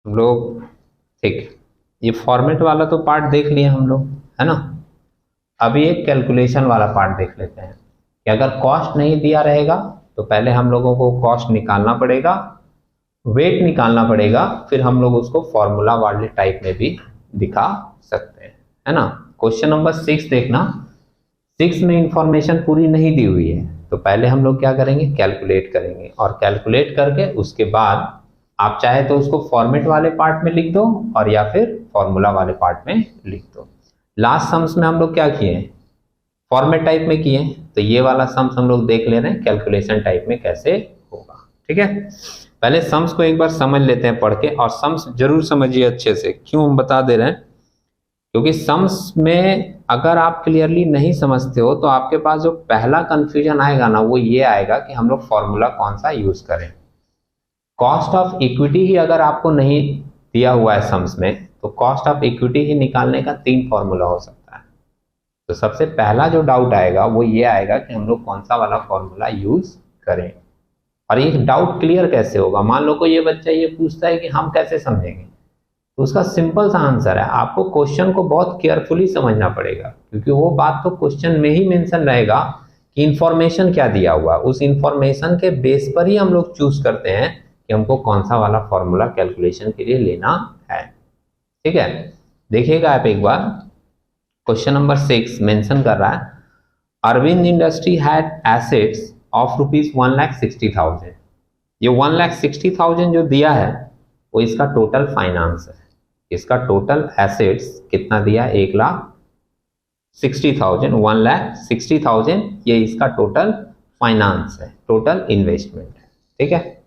हम लोग, ठीक, ये फॉर्मेट वाला तो पार्ट देख लिए हम लोग, है ना। अभी एक कैलकुलेशन वाला पार्ट देख लेते हैं कि अगर कॉस्ट नहीं दिया रहेगा तो पहले हम लोगों को कॉस्ट निकालना पड़ेगा, वेट निकालना पड़ेगा, फिर हम लोग उसको फॉर्मूला वाले टाइप में भी दिखा सकते हैं, है ना। क्वेश्चन नंबर 6 देखना। 6 में इंफॉर्मेशन पूरी नहीं दी हुई है, तो पहले हम लोग क्या करेंगे, कैलकुलेट करेंगे, और कैलकुलेट करके उसके बाद आप चाहे तो उसको फॉर्मेट वाले पार्ट में लिख दो और या फिर फॉर्मूला वाले पार्ट में लिख दो। लास्ट सम्स में हम लोग क्या किए, फॉर्मेट टाइप में किए, तो ये वाला सम्स हम लोग देख ले रहे हैं कैलकुलेशन टाइप में कैसे होगा। ठीक है, पहले सम्स को एक बार समझ लेते हैं पढ़ के, और सम्स जरूर समझिए अच्छे से। क्यों हम बता दे रहे हैं, क्योंकि सम्स में अगर आप क्लियरली नहीं समझते हो तो आपके पास जो पहला कंफ्यूजन आएगा ना, वो ये आएगा कि हम लोग फॉर्मूला कौन सा यूज करें। कॉस्ट ऑफ इक्विटी ही अगर आपको नहीं दिया हुआ है सम्स में, तो कॉस्ट ऑफ इक्विटी ही निकालने का 3 फॉर्मूला हो सकता है। तो सबसे पहला जो डाउट आएगा वो ये आएगा कि हम लोग कौन सा वाला फॉर्मूला यूज करें। और ये डाउट क्लियर कैसे होगा, मान लो कोई ये बच्चा ये पूछता है कि हम कैसे समझेंगे, तो उसका सिंपल सा आंसर है, आपको क्वेश्चन को बहुत केयरफुली समझना पड़ेगा, क्योंकि वो बात तो क्वेश्चन में ही मेंशन रहेगा कि इंफॉर्मेशन क्या दिया हुआ, उस इंफॉर्मेशन के बेस पर ही हम लोग चूज करते हैं कि हमको कौन सा वाला फॉर्मूला कैलकुलेशन के लिए लेना है। ठीक है, देखिएगा आप एक बार, क्वेश्चन नंबर 6 मेंशन कर रहा है, Arvind industry had assets of ₹1,60,000। ये 1,60,000 जो दिया है वो इसका टोटल फाइनेंस है। इसका टोटल एसेट्स कितना दिया, 1,60,000, 1,60,000 ये इसका टोटल फाइनेंस है, टोटल इन्वेस्टमेंट है। ठीक है,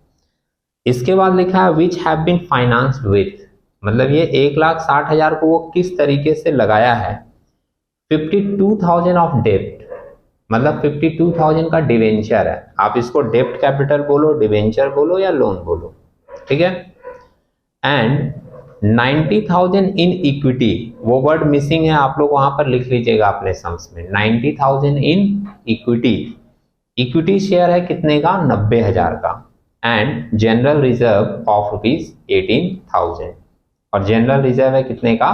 इसके बाद लिखा है which have been financed with, मतलब ये 1,60,000 को वो किस तरीके से लगाया है। 52,000 ऑफ डेप्ट, मतलब 52,000 का डिवेंचर है, आप इसको डेप्ट कैपिटल बोलो, डिवेंचर बोलो या लोन बोलो। ठीक है, एंड 90,000 इन इक्विटी, वो वर्ड मिसिंग है, आप लोग वहां पर लिख लीजिएगा अपने सम्स में, 90,000 इन इक्विटी। इक्विटी शेयर है कितने का, 90,000 का, एंड जनरल रिजर्व ऑफ ₹18,000, और जनरल रिजर्व है कितने का,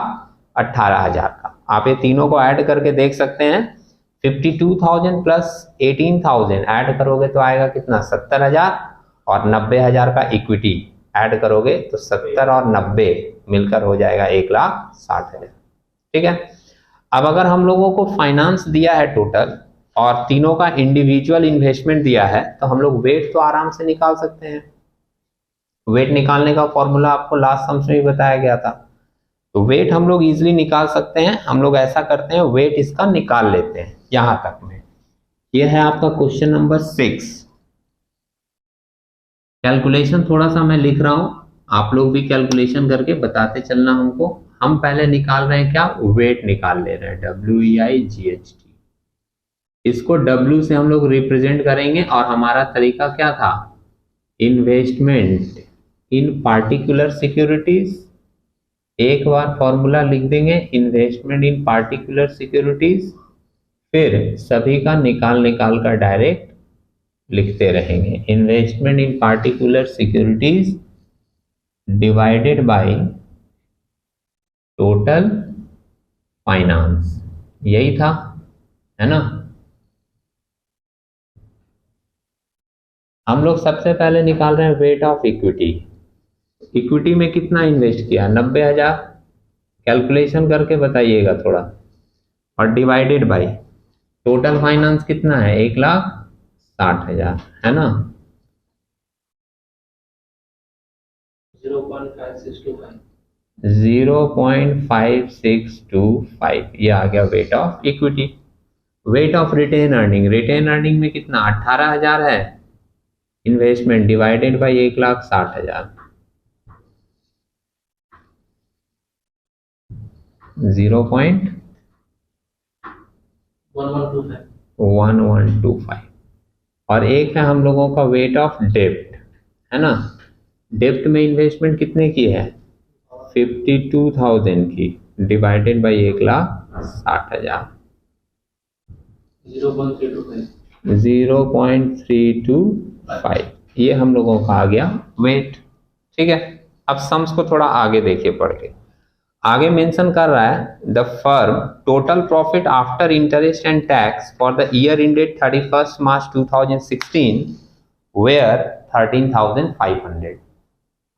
18,000 का। आप ये तीनों को ऐड करके देख सकते हैं, 52,000 प्लस 18,000 ऐड करोगे तो आएगा कितना, 70,000, और 90,000 का इक्विटी ऐड करोगे तो 70 और 90 मिलकर हो जाएगा 1,60,000। ठीक है, अब अगर हम लोगों को फाइनेंस दिया है टोटल और तीनों का इंडिविजुअल इन्वेस्टमेंट दिया है, तो हम लोग वेट तो आराम से निकाल सकते हैं। वेट निकालने का फॉर्मूला आपको लास्ट सम्स में भी बताया गया था, तो वेट हम लोग इजीली निकाल सकते हैं। हम लोग ऐसा करते हैं, वेट इसका निकाल लेते हैं यहां तक में। ये है आपका क्वेश्चन नंबर 6। कैलकुलेशन थोड़ा सा मैं लिख रहा हूं, आप लोग भी कैलकुलेशन करके बताते चलना हमको। हम पहले निकाल रहे हैं क्या, वेट निकाल ले रहे हैं, WEIGHT। इसको W से हम लोग रिप्रेजेंट करेंगे, और हमारा तरीका क्या था, इन्वेस्टमेंट इन पार्टिकुलर सिक्योरिटीज। एक बार फॉर्मूला लिख देंगे, इन्वेस्टमेंट इन पार्टिकुलर सिक्योरिटीज, फिर सभी का निकाल निकाल कर डायरेक्ट लिखते रहेंगे, investment in particular securities divided by total finance, यही था, है ना। हम लोग सबसे पहले निकाल रहे हैं वेट ऑफ इक्विटी। इक्विटी में कितना इन्वेस्ट किया, 90,000, कैलकुलेशन करके बताइएगा थोड़ा, और डिवाइडेड बाय टोटल फाइनेंस कितना है, 1,60,000, है ना। 0.5625, ये आ गया weight of equity. Weight of retain earning, retain earning में कितना, 18,000 है इन्वेस्टमेंट, डिवाइडेड बाय 1,60,000, 0.1125। और एक है हम लोगों का वेट ऑफ डेप्ट, है ना। डेप्ट में इन्वेस्टमेंट कितने की है, 52,000 की, डिवाइडेड बाय 1,60,000, 0.325, ये हम लोगों का आ गया वेट। ठीक है, अब सम्स को थोड़ा आगे देखिए पढ़ के, आगे मेंशन कर रहा है the firm total profit after interest and tax for the year ended 31 March 2016 were 13,500।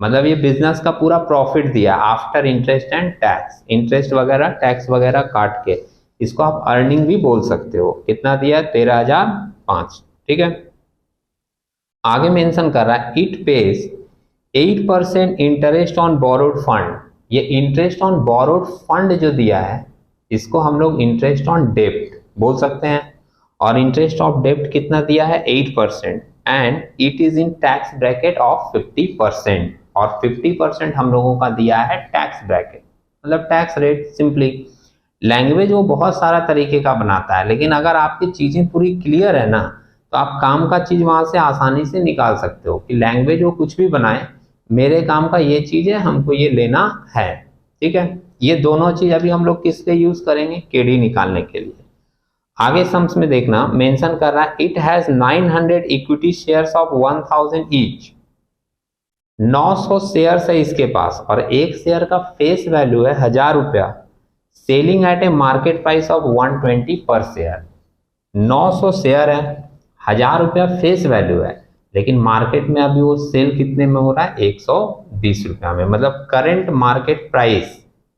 मतलब ये बिजनेस का पूरा प्रॉफिट दिया after interest and tax, interest वगैरह टैक्स वगैरह काट के, इसको आप अर्निंग भी बोल सकते हो। कितना दिया? 13,005। ठीक है, आगे मेंशन कर रहा है it pays 8% interest on borrowed fund. ये इंटरेस्ट ऑन बोरोड फंड जो दिया है इसको हम लोग इंटरेस्ट ऑन डेब्ट बोल सकते हैं, और इंटरेस्ट ऑफ डेब्ट कितना दिया है? 8%, and it is in tax bracket of 50%, और 50% हम लोगों का दिया है टैक्स ब्रैकेट, मतलब टैक्स रेट। सिंपली लैंग्वेज वो बहुत सारा तरीके का बनाता है, लेकिन अगर आपकी चीजें पूरी क्लियर है ना तो आप काम का चीज वहां से आसानी से निकाल सकते हो कि लैंग्वेज वो कुछ भी बनाए, मेरे काम का ये चीज है, हमको ये लेना है। ठीक है, ये दोनों चीज अभी हम लोग किस लिए यूज करेंगे? केडी निकालने के लिए। आगे सम्स में देखना मेंशन कर रहा है it has 900 equity shares of 1000 each. 900 shares है इसके पास, और एक शेयर का फेस वैल्यू है 1000 रुपया, selling at A market price of 120 पर शेयर। 900 शेयर है, 1000 रुपया फेस वैल्यू है, लेकिन मार्केट में अभी वो सेल कितने में हो रहा है? 120 रुपया में। मतलब करंट मार्केट प्राइस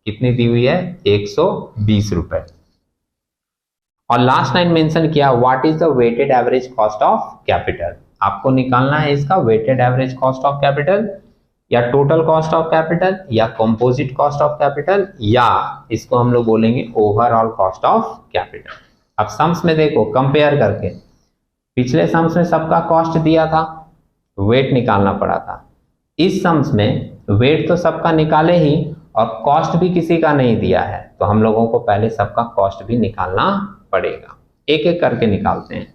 कितनी दी हुई है? 120 रुपए। और लास्ट लाइन मेंशन किया what is the weighted average cost of capital. आपको निकालना है इसका weighted average cost of capital, या टोटल कॉस्ट ऑफ कैपिटल, या कंपोजिट कॉस्ट ऑफ कैपिटल, या इसको हम लोग बोलेंगे ओवरऑल कॉस्ट ऑफ कैपिटल। अब सम्स में देखो कंपेयर करके, पिछले सम्स में सबका कॉस्ट दिया था, वेट निकालना पड़ा था। इस सम्स में वेट तो सबका निकाले ही और कॉस्ट भी किसी का नहीं दिया है, तो हम लोगों को पहले सबका कॉस्ट भी निकालना पड़ेगा। एक एक करके निकालते हैं।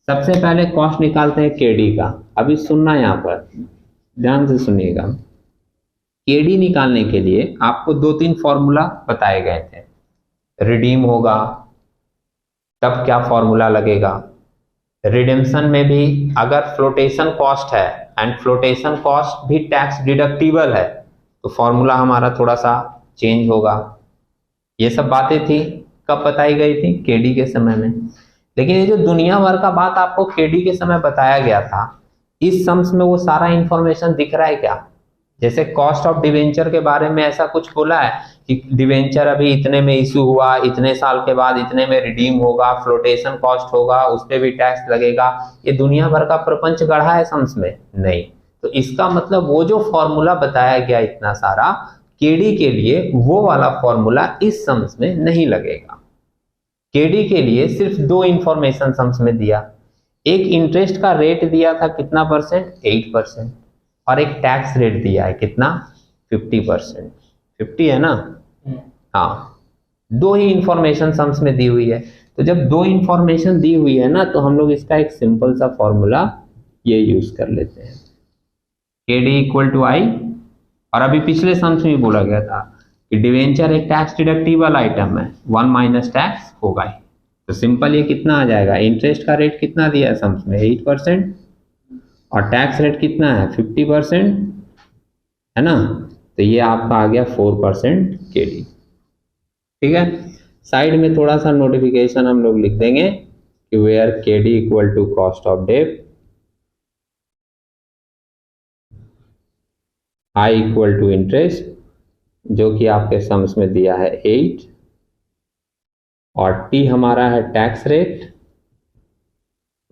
सबसे पहले कॉस्ट निकालते हैं केडी का। अभी सुनना, यहाँ पर ध्यान से सुनिएगा। केडी निकालने के लिए आपको 2-3 फॉर्मूला बताए गए थे। रिडीम होगा तब क्या फॉर्मूला लगेगा, रिडेम्पशन में भी अगर फ्लोटेशन कॉस्ट है एंड फ्लोटेशन कॉस्ट भी टैक्स डिडक्टिबल है तो फॉर्मूला हमारा थोड़ा सा चेंज होगा। ये सब बातें थी, कब बताई गई थी? केडी के समय में। लेकिन ये जो दुनिया भर का बात आपको केडी के समय बताया गया था, इस सम्स में वो सारा इंफॉर्मेशन दिख रहा है क्या? जैसे कॉस्ट ऑफ डिवेंचर के बारे में ऐसा कुछ बोला है कि डिवेंचर अभी इतने में इशू हुआ, इतने साल के बाद इतने में रिडीम होगा, फ्लोटेशन कॉस्ट होगा, उस पर भी टैक्स लगेगा। ये दुनिया भर का प्रपंच गढ़ा है सम्स में? नहीं। तो इसका मतलब वो जो फॉर्मूला बताया गया इतना सारा केडी के लिए, वो वाला फॉर्मूला इस सम्स में नहीं लगेगा। केडी के लिए सिर्फ 2 इंफॉर्मेशन सम्स में दिया। एक इंटरेस्ट का रेट दिया था कितना परसेंट? 8%, और एक टैक्स रेट दिया है कितना? 50%। 50 है ना? हाँ, 2 ही इंफॉर्मेशन सम्स में दी हुई है। तो जब 2 इंफॉर्मेशन दी हुई है ना, तो हम लोग इसका एक सिंपल सा फॉर्मूला ये यूज कर लेते हैं, केडी इक्वल टू आई। और अभी पिछले सम्स में बोला गया था कि डिवेंचर एक टैक्स डिडक्टिबल आइटम है, 1 माइनस टैक्स होगा ही। तो सिंपल ये कितना आ जाएगा? इंटरेस्ट का रेट कितना दिया है सम्स में? 8%, और टैक्स रेट कितना है? 50%, है ना? तो ये आपका आ गया 4% केडी। ठीक है, साइड में थोड़ा सा नोटिफिकेशन हम लोग लिख देंगे कि where KD equal to cost of डेब्ट, आई इक्वल टू इंटरेस्ट, जो कि आपके सम्स में दिया है 8, और टी हमारा है टैक्स रेट,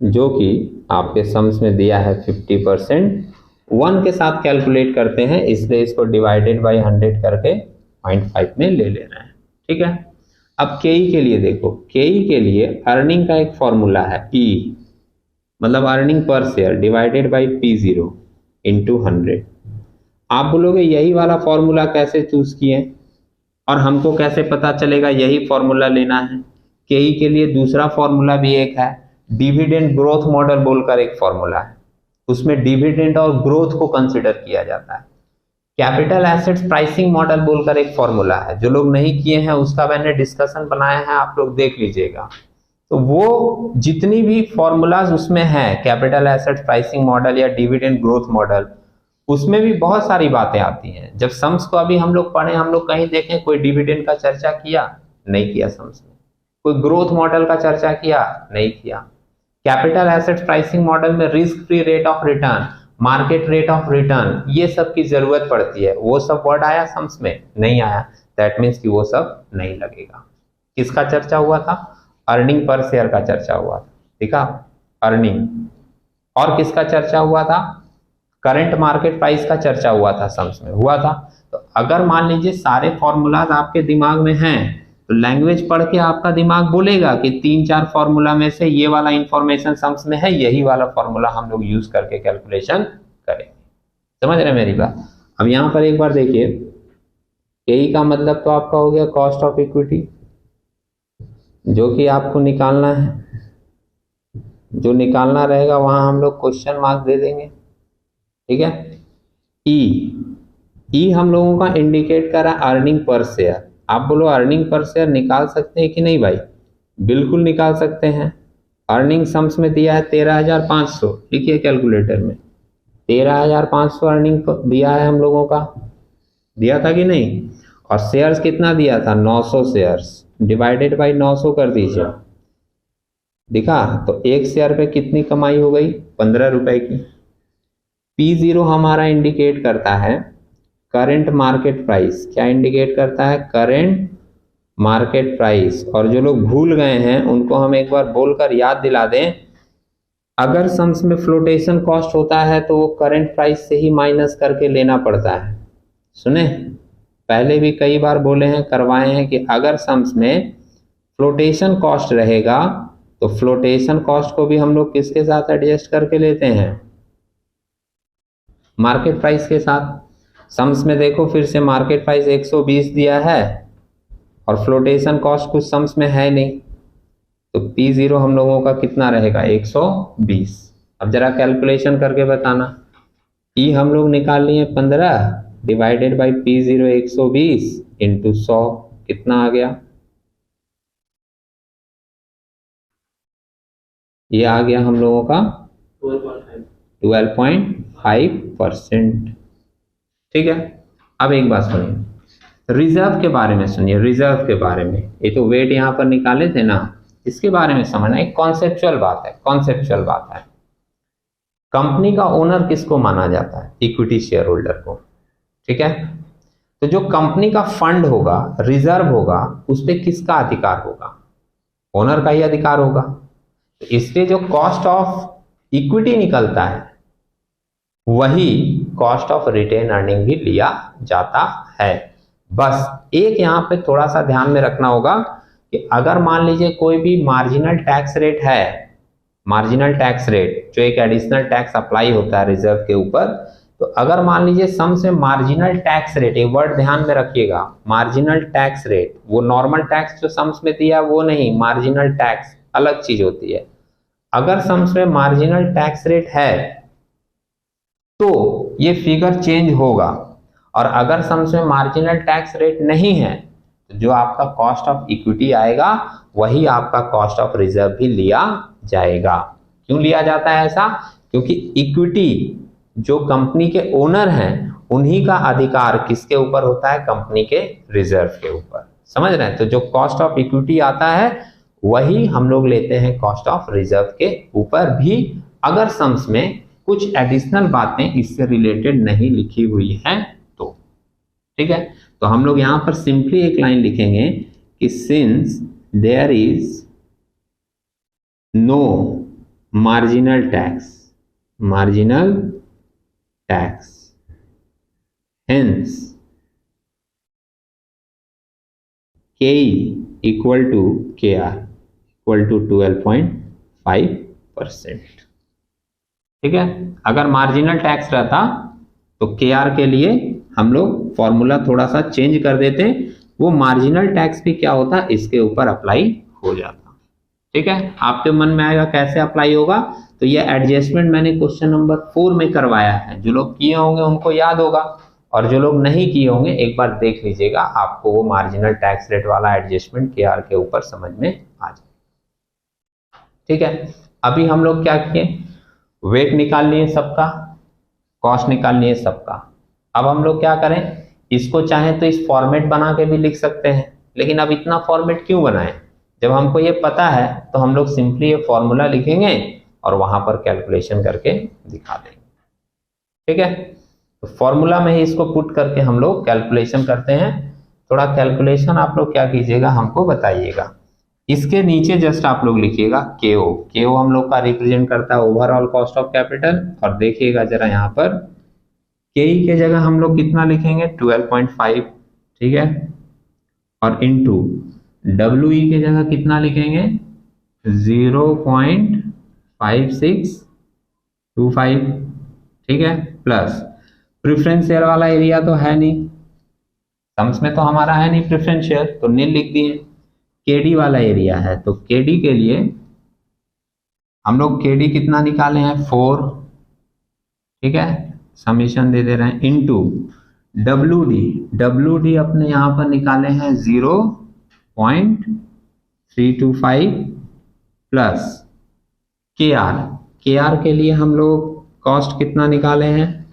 जो कि आपके सम्स में दिया है 50%। 1 के साथ कैलकुलेट करते हैं, इसलिए इसको डिवाइडेड बाय 100 करके 0.5 में ले लेना है। ठीक है, अब केई के लिए देखो, केई के लिए अर्निंग का एक फॉर्मूला है ई, मतलब earning per share divided by P0 into 100। आप बोलोगे यही वाला फॉर्मूला कैसे चूज किए और हमको कैसे पता चलेगा यही फॉर्मूला लेना है? केई के लिए दूसरा फॉर्मूला भी एक है, डिविडेंड ग्रोथ मॉडल बोलकर एक फॉर्मूला है, उसमें डिविडेंड और ग्रोथ को कंसिडर किया जाता है। कैपिटल एसेट्स प्राइसिंग मॉडल बोलकर एक फॉर्मूला है, जो लोग नहीं किए हैं उसका मैंने डिस्कशन बनाया है, आप लोग देख लीजिएगा। तो वो जितनी भी फॉर्मूलाज उसमें है, कैपिटल एसेट्स प्राइसिंग मॉडल या डिविडेंड ग्रोथ मॉडल, उसमें भी बहुत सारी बातें आती हैं। जब सम्स को अभी हम लोग पढ़े, हम लोग कहीं देखें कोई डिविडेंड का चर्चा किया? नहीं किया सम्स में। कोई ग्रोथ मॉडल का चर्चा किया? नहीं किया। कैपिटल एसेट प्राइसिंग मॉडल में risk free rate of return, market rate of return, ये सब की जरूरत पड़ती है। वो सब वर्ड आया सम्स में? नहीं आया। दैट मीन्स कि वो सब नहीं लगेगा। किसका चर्चा हुआ था? अर्निंग पर शेयर का चर्चा हुआ था। ठीक है, अर्निंग। और किसका चर्चा हुआ था? करंट मार्केट प्राइस का चर्चा हुआ था, सम्स में हुआ था। तो अगर मान लीजिए सारे फॉर्मूलाज आपके दिमाग में हैं, तो लैंग्वेज पढ़ के आपका दिमाग बोलेगा कि 3-4 फॉर्मूला में से ये वाला इंफॉर्मेशन सम्स में है, यही वाला फॉर्मूला हम लोग यूज करके कैलकुलेशन करेंगे। समझ रहे मेरी बात? अब यहां पर एक बार देखिए, केई का मतलब तो आपका हो गया कॉस्ट ऑफ इक्विटी, जो कि आपको निकालना है। जो निकालना रहेगा वहां हम लोग क्वेश्चन मार्क दे देंगे। ठीक है। ई हम लोगों का इंडिकेट कर रहा है अर्निंग पर शेयर। आप बोलो अर्निंग पर शेयर निकाल सकते हैं कि नहीं भाई? बिल्कुल निकाल सकते हैं। अर्निंग सम्स में दिया है 13,500, लिखिए कैलकुलेटर में 13,500 अर्निंग दिया है हम लोगों का, दिया था कि नहीं? और शेयर्स कितना दिया था? 900 शेयर्स, डिवाइडेड बाई 900 कर दीजिए। दिखा? तो एक शेयर पे कितनी कमाई हो गई? 15 रुपए की। P0 हमारा इंडिकेट करता है करंट मार्केट प्राइस। क्या इंडिकेट करता है? Current market price. और जो लोग भूल गए हैं उनको हम एक बार बोलकर याद दिला दें, अगर सम्स में फ्लोटेशन कॉस्ट होता है तो वो करंट प्राइस से ही माइनस करके लेना पड़ता है। सुने? पहले भी कई बार बोले हैं, करवाए हैं कि अगर सम्स में फ्लोटेशन कॉस्ट रहेगा तो फ्लोटेशन कॉस्ट को भी हम लोग किसके साथ एडजस्ट करके लेते हैं? मार्केट प्राइस के साथ। सम्स में देखो फिर से मार्केट प्राइस 120 दिया है और फ्लोटेशन कॉस्ट कुछ सम्स में है नहीं, तो P0 हम लोगों का कितना रहेगा? 120। अब जरा कैलकुलेशन करके बताना। ई हम लोग निकाल लिए 15 डिवाइडेड बाई P0 120 इंटू 100, कितना आ गया? ये आ गया हम लोगों का 12.5%। ठीक है। अब एक बात सुनिए, रिजर्व के बारे में सुनिए। रिजर्व के बारे में, ये तो वेट यहां पर निकाले थे ना, इसके बारे में समझना। एक कॉन्सेप्चुअल बात है, कॉन्सेप्चुअल बात है। कंपनी का ओनर किसको माना जाता है? इक्विटी शेयर होल्डर को। ठीक है। तो जो कंपनी का फंड होगा, रिजर्व होगा, उस पर किसका अधिकार होगा? ओनर का ही अधिकार होगा। तो इसलिए जो कॉस्ट ऑफ इक्विटी निकलता है वही कॉस्ट ऑफ रिटेन अर्निंग भी लिया जाता है। बस एक यहां पे थोड़ा सा ध्यान में रखना होगा कि अगर मान लीजिए कोई भी मार्जिनल टैक्स रेट है, मार्जिनल टैक्स रेट जो एक एडिशनल टैक्स अप्लाई होता है रिजर्व के ऊपर, तो अगर मान लीजिए सम्स में मार्जिनल टैक्स रेट, एक वर्ड ध्यान में रखिएगा, मार्जिनल टैक्स रेट, वो नॉर्मल टैक्स जो सम्स में दिया वो नहीं, मार्जिनल टैक्स अलग चीज होती है। अगर सम्स में मार्जिनल टैक्स रेट है तो ये फिगर चेंज होगा, और अगर सम्स में मार्जिनल टैक्स रेट नहीं है तो जो आपका कॉस्ट ऑफ इक्विटी आएगा वही आपका कॉस्ट ऑफ रिजर्व भी लिया जाएगा। क्यों लिया जाता है ऐसा? क्योंकि इक्विटी जो कंपनी के ओनर हैं उन्हीं का अधिकार किसके ऊपर होता है? कंपनी के रिजर्व के ऊपर। समझ रहे हैं? तो जो कॉस्ट ऑफ इक्विटी आता है वही हम लोग लेते हैं कॉस्ट ऑफ रिजर्व के ऊपर भी, अगर सम्स में कुछ एडिशनल बातें इससे रिलेटेड नहीं लिखी हुई हैं तो। ठीक है। तो हम लोग यहां पर सिंपली एक लाइन लिखेंगे कि since there is no marginal tax, marginal tax, hence KE equal to KR equal to 12.5%। ठीक है। अगर मार्जिनल टैक्स रहता तो KR के लिए हम लोग फॉर्मूला थोड़ा सा चेंज कर देते, वो मार्जिनल टैक्स भी क्या होता इसके ऊपर अप्लाई हो जाता। ठीक है। आपके मन में आएगा कैसे अप्लाई होगा, तो ये एडजस्टमेंट मैंने क्वेश्चन नंबर 4 में करवाया है। जो लोग किए होंगे उनको याद होगा, और जो लोग नहीं किए होंगे एक बार देख लीजिएगा, आपको वो मार्जिनल टैक्स रेट वाला एडजस्टमेंट KR के ऊपर समझ में आ जाए। ठीक है। अभी हम लोग क्या किए? वेट निकाल लिए सबका, कॉस्ट निकालनी है सबका। अब हम लोग क्या करें, इसको चाहें तो इस फॉर्मेट बना के भी लिख सकते हैं, लेकिन अब इतना फॉर्मेट क्यों बनाएं? जब हमको ये पता है तो हम लोग सिंपली ये फॉर्मूला लिखेंगे और वहां पर कैलकुलेशन करके दिखा देंगे। ठीक है, तो फॉर्मूला में ही इसको पुट करके हम लोग कैलकुलेशन करते हैं। थोड़ा कैलकुलेशन आप लोग क्या कीजिएगा, हमको बताइएगा। इसके नीचे जस्ट आप लोग लिखिएगा केओ। केओ हम लोग का रिप्रेजेंट करता है ओवरऑल कॉस्ट ऑफ कैपिटल। और देखिएगा जरा यहाँ पर केई के जगह हम लोग कितना लिखेंगे, 12.5। ठीक है, और इनटू डब्ल्यू के जगह कितना लिखेंगे, 0.5625। ठीक है, प्लस प्रेफरेंस शेयर वाला एरिया तो है नहीं, सम्स में तो हमारा है नहीं प्रेफरेंस शेयर, तो नील लिख दिए। केडी वाला एरिया है, तो केडी के लिए हम लोग केडी कितना निकाले हैं, 4। ठीक है, समीशन दे रहे हैं, इनटू डब्ल्यू डी अपने यहां पर निकाले हैं 0.325 प्लस के आर के लिए हम लोग कॉस्ट कितना निकाले हैं,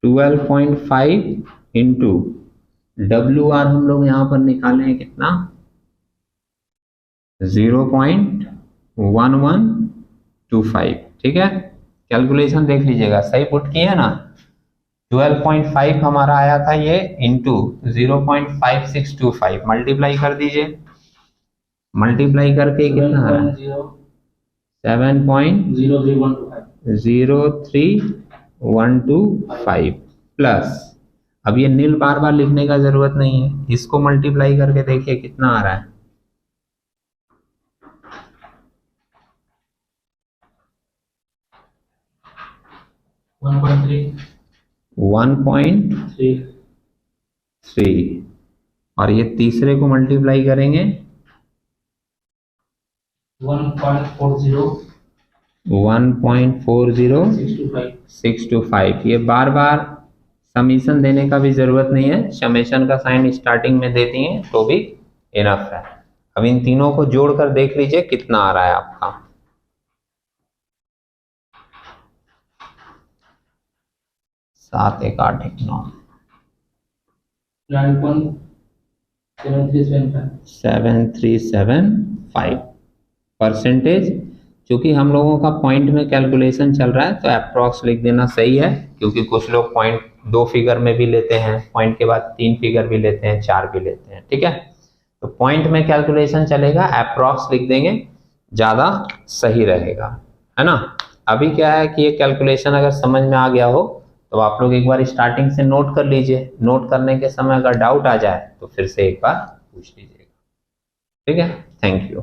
12.5 इंटू डब्ल्यू आर हम लोग यहां पर निकाले हैं कितना, 0.1125। ठीक है, कैलकुलेशन देख लीजिएगा, सही पुट किए ना। 12.5 हमारा आया था ये, इंटू 0.5625 मल्टीप्लाई कर दीजिए। मल्टीप्लाई करके कितना आ रहा है, 7.03125 प्लस, अब ये नील बार बार लिखने का जरूरत नहीं है, इसको मल्टीप्लाई करके देखिए कितना आ रहा है, 1.3। और ये तीसरे को मल्टीप्लाई करेंगे 1.40625। ये बार बार समीशन देने का भी जरूरत नहीं है, समेशन का साइन स्टार्टिंग में देती हैं तो भी इनफ है। अब इन तीनों को जोड़कर देख लीजिए कितना आ रहा है आपका, 7 1 8 1 9 7375 परसेंटेज। क्योंकि हम लोगों का पॉइंट में कैलकुलेशन चल रहा है तो अप्रॉक्स लिख देना सही है, क्योंकि कुछ लोग पॉइंट 2 फिगर में भी लेते हैं, पॉइंट के बाद 3 फिगर भी लेते हैं, 4 भी लेते हैं। ठीक है, तो पॉइंट में कैलकुलेशन चलेगा, अप्रॉक्स लिख देंगे, ज़्यादा सही रहेगा, है ना। अभी क्या है कि ये कैलकुलेशन अगर समझ में आ गया हो तो आप लोग एक बार स्टार्टिंग से नोट कर लीजिए, नोट करने के समय अगर डाउट आ जाए तो फिर से एक बार पूछ लीजिएगा। ठीक है, थैंक यू।